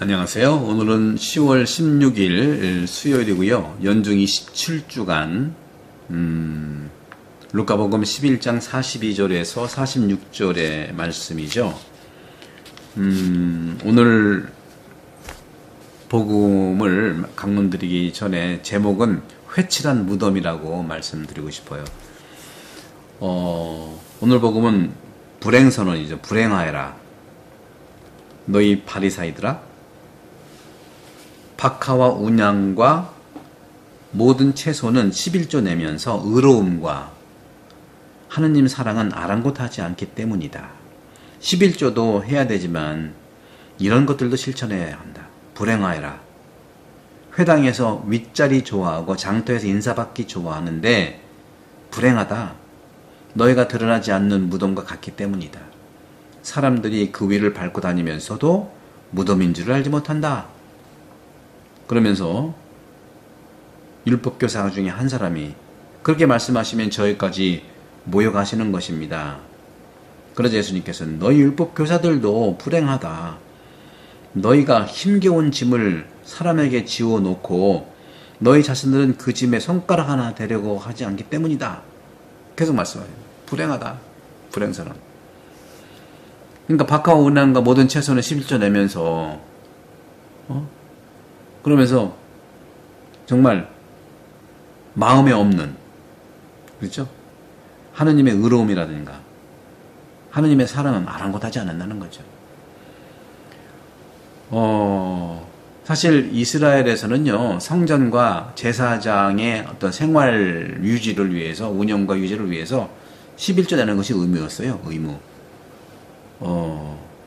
안녕하세요. 오늘은 10월 16일 수요일이고요. 연중 27주간 루카복음 11장 42절에서 46절의 말씀이죠. 오늘 복음을 강론드리기 전에 제목은 회칠한 무덤이라고 말씀드리고 싶어요. 오늘 복음은 불행선언이죠. 불행하여라. 너희 바리사이들아, 박하와 운양과 모든 채소는 11조 내면서 의로움과 하느님 사랑은 아랑곳하지 않기 때문이다. 11조도 해야 되지만 이런 것들도 실천해야 한다. 불행하여라. 회당에서 윗자리 좋아하고 장터에서 인사받기 좋아하는데 불행하다. 너희가 드러나지 않는 무덤과 같기 때문이다. 사람들이 그 위를 밟고 다니면서도 무덤인 줄을 알지 못한다. 그러면서 율법교사 중에 한 사람이 그렇게 말씀하시면 저희까지 모여가시는 것입니다. 그러자 예수님께서는 너희 율법교사들도 불행하다. 너희가 힘겨운 짐을 사람에게 지워놓고 너희 자신들은 그 짐에 손가락 하나 대려고 하지 않기 때문이다. 계속 말씀하세요. 불행하다. 불행선언. 그러니까 박하와 운양과 모든 채소는 11조 내면서 그러면서 정말 마음에 없는, 그렇죠? 하느님의 의로움이라든가 하느님의 사랑은 아랑곳하지 않는다는 거죠. 사실 이스라엘에서는요, 성전과 제사장의 어떤 생활 유지를 위해서, 운영과 유지를 위해서 11조 내는 것이 의무였어요. 의무.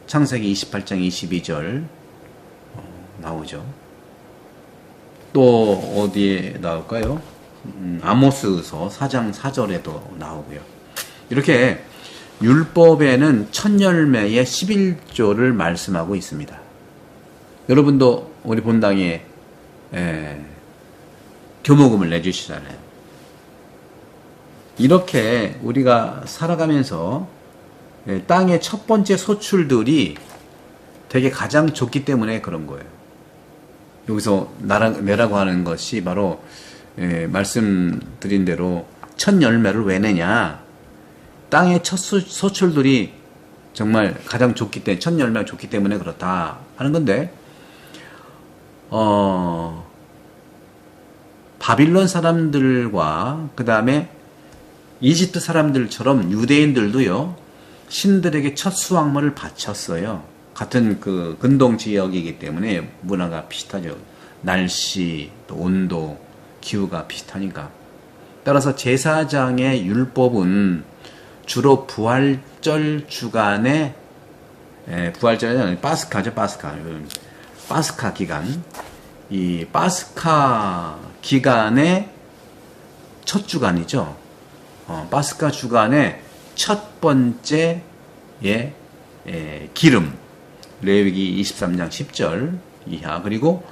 창세기 28장 22절 나오죠. 또 어디에 나올까요? 아모스서 4장 4절에도 나오고요. 이렇게 율법에는 첫 열매의 11조를 말씀하고 있습니다. 여러분도 우리 본당에 교모금을 내주시잖아요. 이렇게 우리가 살아가면서 땅의 첫 번째 소출들이 되게 가장 좋기 때문에 그런 거예요. 여기서 내라고 하는 것이 바로 말씀드린 대로 첫 열매를 왜 내냐. 땅의 첫 소출들이 정말 가장 좋기 때문에, 첫 열매가 좋기 때문에 그렇다 하는 건데, 바빌론 사람들과 그 다음에 이집트 사람들처럼 유대인들도요, 신들에게 첫 수확물을 바쳤어요. 같은 그 근동 지역이기 때문에 문화가 비슷하죠. 날씨, 또 온도, 기후가 비슷하니까. 따라서 제사장의 율법은 주로 부활절 주간에, 부활절이 아니라 파스카죠, 파스카. 파스카 기간. 이 파스카 기간의 첫 주간이죠. 파스카 주간의 첫 번째의 기름. 레위기 23장 10절 이하, 그리고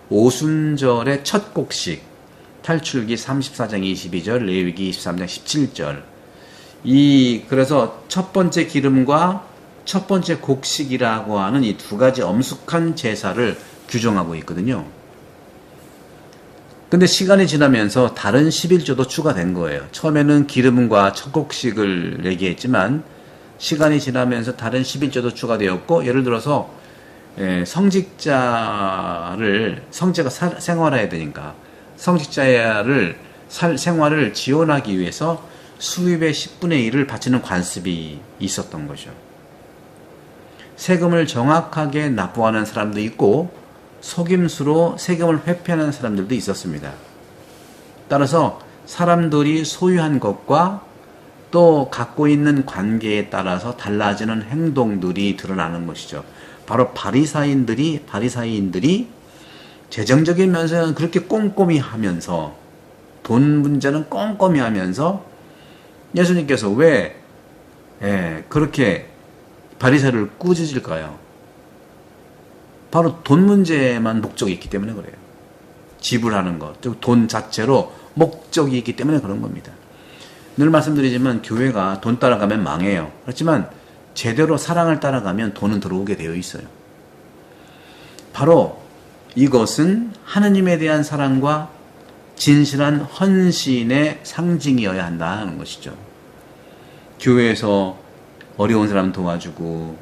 오순절의 첫 곡식, 탈출기 34장 22절, 레위기 23장 17절. 그래서 첫 번째 기름과 첫 번째 곡식이라고 하는 이 두 가지 엄숙한 제사를 규정하고 있거든요. 근데 시간이 지나면서 다른 11조도 추가된 거예요. 처음에는 기름과 첫 곡식을 얘기했지만 시간이 지나면서 다른 11조도 추가되었고, 예를 들어서 성직자가 생활해야 되니까 성직자를 생활을 지원하기 위해서 수입의 10분의 1을 바치는 관습이 있었던 거죠. 세금을 정확하게 납부하는 사람도 있고 속임수로 세금을 회피하는 사람들도 있었습니다. 따라서 사람들이 소유한 것과 또 갖고 있는 관계에 따라서 달라지는 행동들이 드러나는 것이죠. 바로 바리사인들이 재정적인 면에서는 그렇게 꼼꼼히 하면서, 돈 문제는 꼼꼼히 하면서, 예수님께서 왜 그렇게 바리새를 꾸짖을까요? 바로 돈 문제만 목적이 있기 때문에 그래요. 지불하는 것, 돈 자체로 목적이 있기 때문에 그런 겁니다. 늘 말씀드리지만 교회가 돈 따라가면 망해요. 그렇지만 제대로 사랑을 따라가면 돈은 들어오게 되어 있어요. 바로 이것은 하느님에 대한 사랑과 진실한 헌신의 상징이어야 한다는 것이죠. 교회에서 어려운 사람 도와주고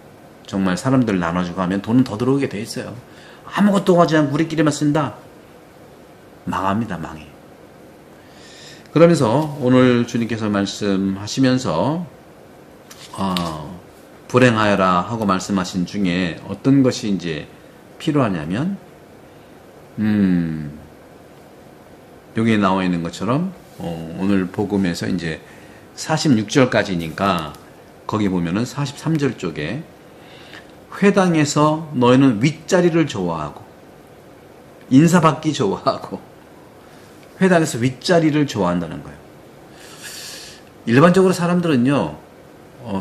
정말 사람들 나눠주고 하면 돈은 더 들어오게 돼 있어요. 아무것도 하지 않고 우리끼리만 쓴다? 망합니다. 망해. 그러면서 오늘 주님께서 말씀하시면서 불행하여라 하고 말씀하신 중에 어떤 것이 이제 필요하냐면 여기에 나와 있는 것처럼 오늘 복음에서 이제 46절까지니까 거기 보면은 43절 쪽에 회당에서 너희는 윗자리를 좋아하고 인사받기 좋아하고 회당에서 윗자리를 좋아한다는 거예요. 일반적으로 사람들은요,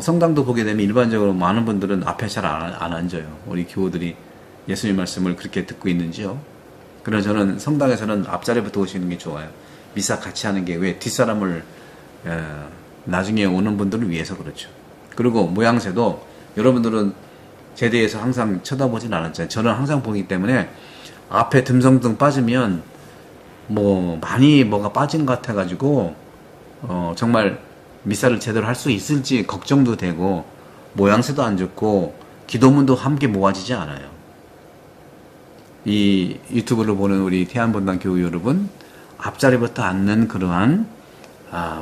성당도 보게 되면 일반적으로 많은 분들은 앞에 잘 안 앉아요. 우리 교우들이 예수님 말씀을 그렇게 듣고 있는지요? 그래서 저는 성당에서는 앞자리부터 오시는 게 좋아요. 미사 같이 하는 게 왜 뒷사람을 나중에 오는 분들을 위해서 그렇죠. 그리고 모양새도 여러분들은 제대에서 항상 쳐다보진 않았잖아요. 저는 항상 보기 때문에 앞에 듬성듬 빠지면 많이 뭐가 빠진 것 같아가지고 정말 미사를 제대로 할 수 있을지 걱정도 되고 모양새도 안 좋고 기도문도 함께 모아지지 않아요. 이 유튜브를 보는 우리 태안본당 교우 여러분, 앞자리부터 앉는 그러한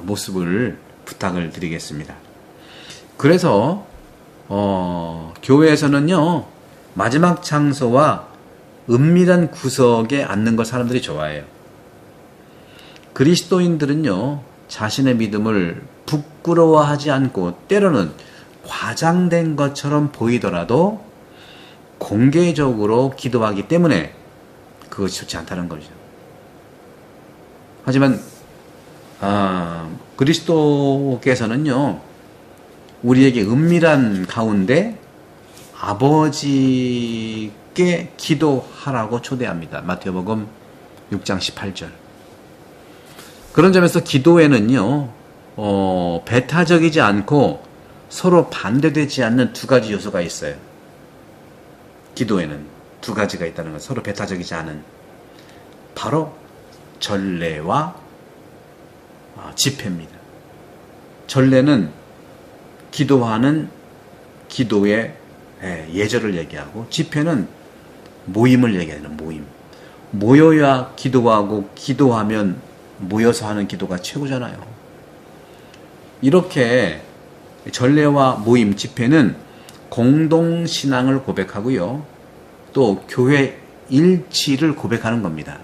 모습을 부탁을 드리겠습니다. 그래서 교회에서는요, 마지막 장소와 은밀한 구석에 앉는 걸 사람들이 좋아해요. 그리스도인들은요, 자신의 믿음을 부끄러워하지 않고 때로는 과장된 것처럼 보이더라도 공개적으로 기도하기 때문에 그것이 좋지 않다는 거죠. 하지만 그리스도께서는요, 우리에게 은밀한 가운데 아버지께 기도하라고 초대합니다. 마태복음 6장 18절. 그런 점에서 기도에는요, 배타적이지 않고 서로 반대되지 않는 두 가지 요소가 있어요. 기도에는 두 가지가 있다는 것, 서로 배타적이지 않은. 바로 전례와 집회입니다. 전례는 기도하는 기도의 예절을 얘기하고, 집회는 모임을 얘기하는 모임. 모여야 기도하고, 기도하면 모여서 하는 기도가 최고잖아요. 이렇게 전례와 모임, 집회는 공동신앙을 고백하고요, 또 교회 일치를 고백하는 겁니다.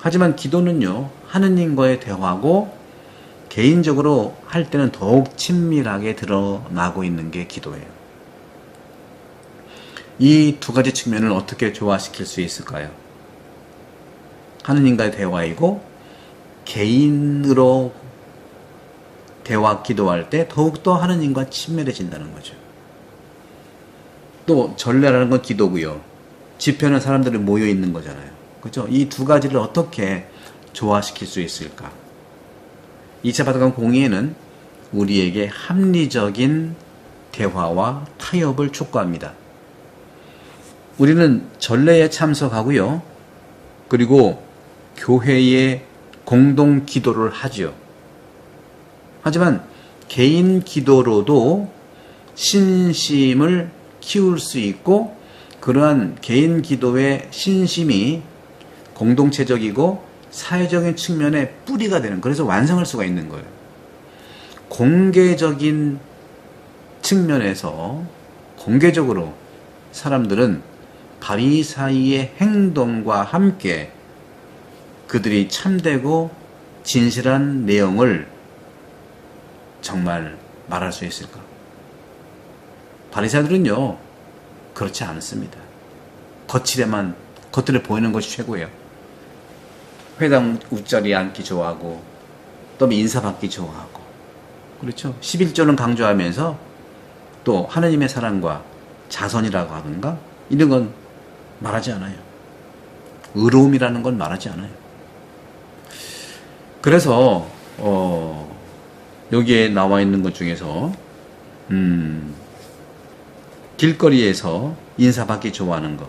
하지만 기도는요, 하느님과의 대화고 개인적으로 할 때는 더욱 친밀하게 드러나고 있는 게 기도예요. 이 두 가지 측면을 어떻게 조화시킬 수 있을까요? 하느님과의 대화이고 개인으로 대화 기도할 때 더욱더 하느님과 친밀해진다는 거죠. 또 전례라는 건 기도고요, 집회는 사람들이 모여 있는 거잖아요. 그렇죠? 이 두 가지를 어떻게 조화시킬 수 있을까? 2차 바티칸 공의회는 우리에게 합리적인 대화와 타협을 촉구합니다. 우리는 전례에 참석하고요, 그리고 교회의 공동 기도를 하죠. 하지만 개인 기도로도 신심을 키울 수 있고, 그러한 개인 기도의 신심이 공동체적이고 사회적인 측면의 뿌리가 되는, 그래서 완성할 수가 있는 거예요. 공개적인 측면에서 공개적으로 사람들은 바리사이의 행동과 함께 그들이 참되고 진실한 내용을 정말 말할 수 있을까? 바리사이들은요, 그렇지 않습니다. 겉으로 보이는 것이 최고예요. 회당 웃자리에 앉기 좋아하고, 또 인사받기 좋아하고, 그렇죠? 11조는 강조하면서 또 하느님의 사랑과 자선이라고 하든가 이런 건 말하지 않아요. 의로움이라는 건 말하지 않아요. 그래서 여기에 나와 있는 것 중에서 길거리에서 인사받기 좋아하는 것.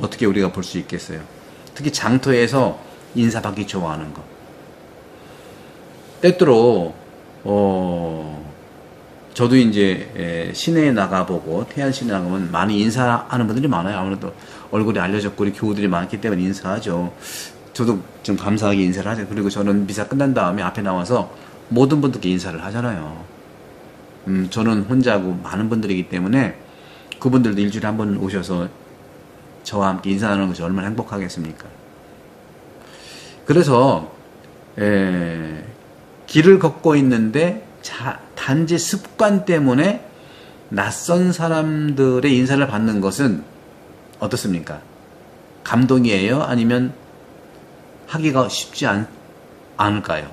어떻게 우리가 볼 수 있겠어요? 특히 장터에서 인사받기 좋아하는 것. 때때로 저도 이제 시내에 나가보고 태안 시내에 나가면 많이 인사하는 분들이 많아요. 아무래도 얼굴이 알려졌고 우리 교우들이 많기 때문에 인사하죠. 저도 좀 감사하게 인사를 하죠. 그리고 저는 미사 끝난 다음에 앞에 나와서 모든 분들께 인사를 하잖아요. 저는 혼자고 많은 분들이기 때문에 그분들도 일주일에 한 번 오셔서 저와 함께 인사하는 것이 얼마나 행복하겠습니까? 그래서 길을 걷고 있는데 단지 습관 때문에 낯선 사람들의 인사를 받는 것은 어떻습니까? 감동이에요? 아니면 하기가 쉽지 않을까요?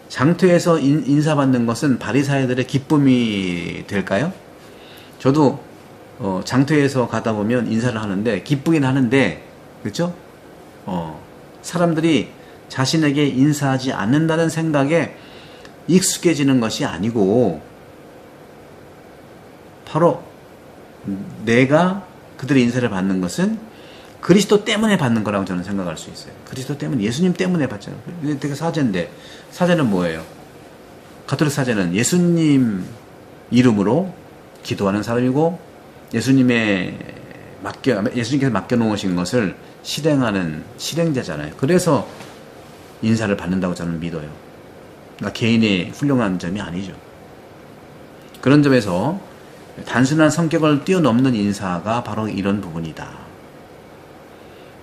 장터에서 인사받는 것은 바리사이들의 기쁨이 될까요? 저도 장터에서 가다 보면 인사를 하는데 기쁘긴 하는데, 그렇죠? 사람들이 자신에게 인사하지 않는다는 생각에 익숙해지는 것이 아니고 바로 내가 그들의 인사를 받는 것은 그리스도 때문에 받는 거라고 저는 생각할 수 있어요. 그리스도 때문에, 예수님 때문에 받잖아요. 되게 사제인데, 사제는 뭐예요? 가톨릭 사제는 예수님 이름으로 기도하는 사람이고 예수님께서 맡겨놓으신 것을 실행하는 실행자잖아요. 그래서 인사를 받는다고 저는 믿어요. 그러니까 개인의 훌륭한 점이 아니죠. 그런 점에서 단순한 성격을 뛰어넘는 인사가 바로 이런 부분이다.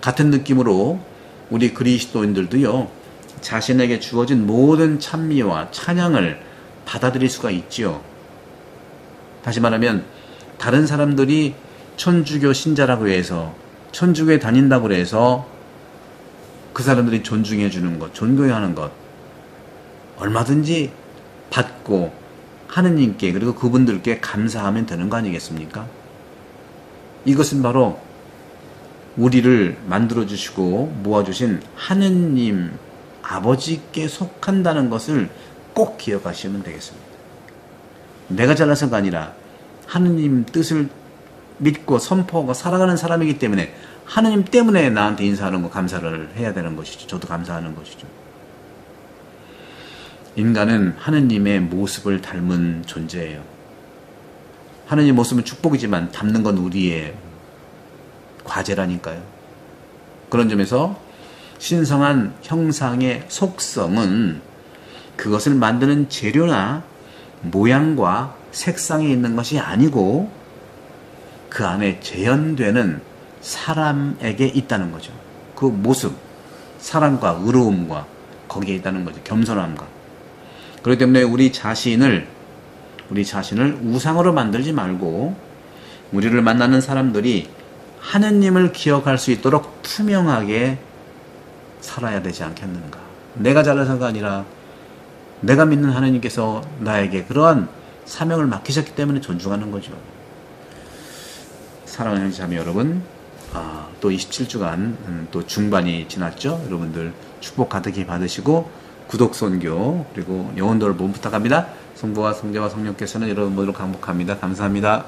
같은 느낌으로 우리 그리스도인들도요, 자신에게 주어진 모든 찬미와 찬양을 받아들일 수가 있지요. 다시 말하면 다른 사람들이 천주교 신자라고 해서, 천주교에 다닌다고 해서 그 사람들이 존중해 주는 것, 존경하는 것 얼마든지 받고 하느님께, 그리고 그분들께 감사하면 되는 거 아니겠습니까? 이것은 바로 우리를 만들어주시고 모아주신 하느님 아버지께 속한다는 것을 꼭 기억하시면 되겠습니다. 내가 잘나서가 아니라 하느님 뜻을 믿고 선포하고 살아가는 사람이기 때문에 하느님 때문에 나한테 인사하는 거 감사를 해야 되는 것이죠. 저도 감사하는 것이죠. 인간은 하느님의 모습을 닮은 존재예요. 하느님의 모습은 축복이지만 닮는 건 우리의 과제라니까요. 그런 점에서 신성한 형상의 속성은 그것을 만드는 재료나 모양과 색상이 있는 것이 아니고 그 안에 재현되는 사람에게 있다는 거죠. 그 모습, 사랑과 의로움과 거기에 있다는 거죠. 겸손함과. 그렇기 때문에 우리 자신을 우상으로 만들지 말고 우리를 만나는 사람들이 하느님을 기억할 수 있도록 투명하게 살아야 되지 않겠는가. 내가 잘나서가 아니라 내가 믿는 하느님께서 나에게 그러한 사명을 맡기셨기 때문에 존중하는 거죠. 사랑하는 형제자매 여러분, 또 27주간 또 중반이 지났죠. 여러분들 축복 가득히 받으시고 구독 선교 그리고 영혼 돌봄 부탁합니다. 성부와 성자와 성령께서는 여러분 모두를 강복합니다. 감사합니다.